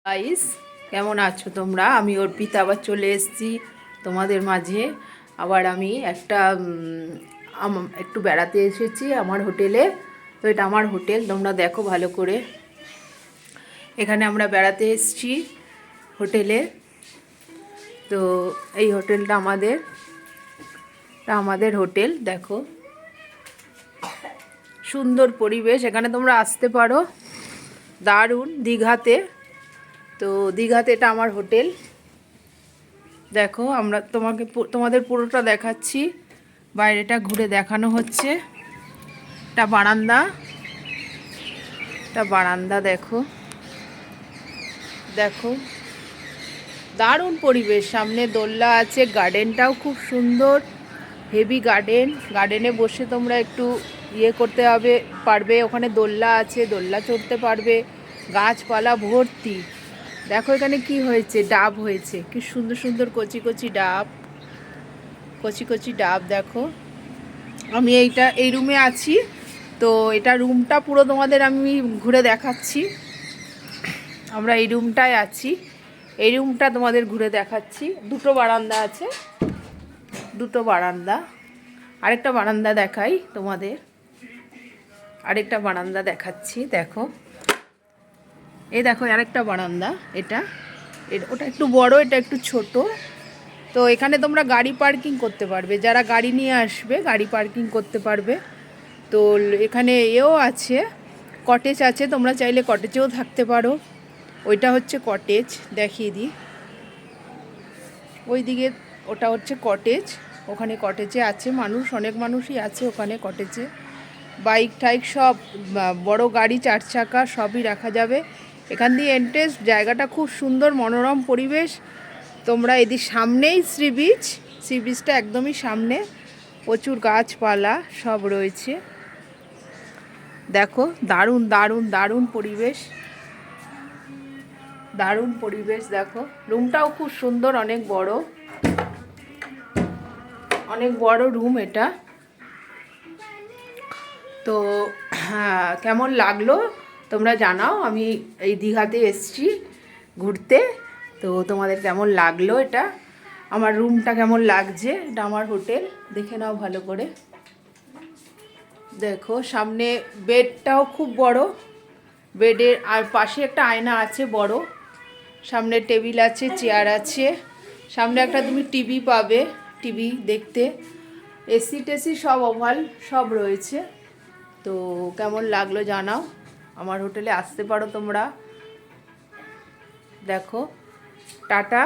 Guys, কেমন আছো তোমরা? আমি অর্পিতা আবার চলে এসেছি তোমাদের মাঝে। আবার আমি একটু বেড়াতে এসেছি আমার হোটেলে। তো এটা আমার হোটেল, তোমরা দেখো ভালো করে। এখানে আমরা বেড়াতে এসেছি হোটেলে। তো এই হোটেলটা আমাদের হোটেল। দেখো সুন্দর পরিবেশ, এখানে তোমরা আসতে পারো। দারুণ দীঘাতে। তো দীঘাতে এটা আমার হোটেল। দেখো আমরা তোমাদের পুরোটা দেখাচ্ছি, বাইরেটা ঘুরে দেখানো হচ্ছে। এটা বারান্দা দেখো দেখো দারুণ পরিবেশ। সামনে দোলনা আছে, গার্ডেনটাও খুব সুন্দর, হেভি গার্ডেনে বসে তোমরা একটু করতে পারবে। ওখানে দোলনা আছে, দোলনা চড়তে পারবে। গাছপালা ভর্তি। দেখো এখানে কি হয়েছে, ডাব হয়েছে, কি সুন্দর সুন্দর কচি কচি ডাব দেখো। আমি এই রুমে আছি। তো এটা রুমটা পুরো তোমাদের আমি ঘুরে দেখাচ্ছি। আমরা এই রুমটায় আছি, এই রুমটা তোমাদের ঘুরে দেখাচ্ছি। দুটো বারান্দা আছে, দুটো বারান্দা। আরেকটা বারান্দা দেখাই তোমাদের, আরেকটা বারান্দা দেখাচ্ছি। দেখো এই দেখো আরেকটা বারান্দা। ওটা একটু বড়, এটা একটু ছোট। তো এখানে তোমরা গাড়ি পার্কিং করতে পারবে, যারা গাড়ি নিয়ে আসবে গাড়ি পার্কিং করতে পারবে। তো এখানে আছে, কটেজ আছে, তোমরা চাইলে কটেজেও থাকতে পারো। ওইটা হচ্ছে কটেজ, দেখিয়ে দিই। ওইদিকে ওটা হচ্ছে কটেজ। ওখানে কটেজে আছে মানুষ, অনেক মানুষই আছে ওখানে কটেজে। বাইক টাইক সব, বড় গাড়ি 4 চাকা সবই রাখা যাবে। এখান দিয়ে এন্ট্রেন্স, জায়গাটা খুব সুন্দর, মনোরম পরিবেশ। তোমরা এদিকে সামনেই সি বিচটা একদমই সামনে, প্রচুর গাছপালা সব রয়েছে। দেখো দারুণ পরিবেশ, দেখো রুমটাও খুব সুন্দর, অনেক বড় রুম এটা। তো হ্যাঁ, কেমন লাগলো তোমরা জানাও। আমি এই দীঘাতে এসেছি ঘুরতে। তো তোমাদের কেমন লাগলো, এটা আমার রুমটা কেমন লাগছে, এটা আমার হোটেল, দেখে নাও ভালো করে। দেখো সামনে বেডটাও খুব বড়, বেডের আর পাশে একটা আয়না আছে বড়। সামনে টেবিল আছে, চেয়ার আছে, সামনে একটা তুমি টিভি পাবে, টিভি দেখতে। এসি টেসি সব ওভাল সব রয়েছে। তো কেমন লাগলো জানাও। আমার হোটেলে আসতে পারো তোমরা। দেখো টাটা।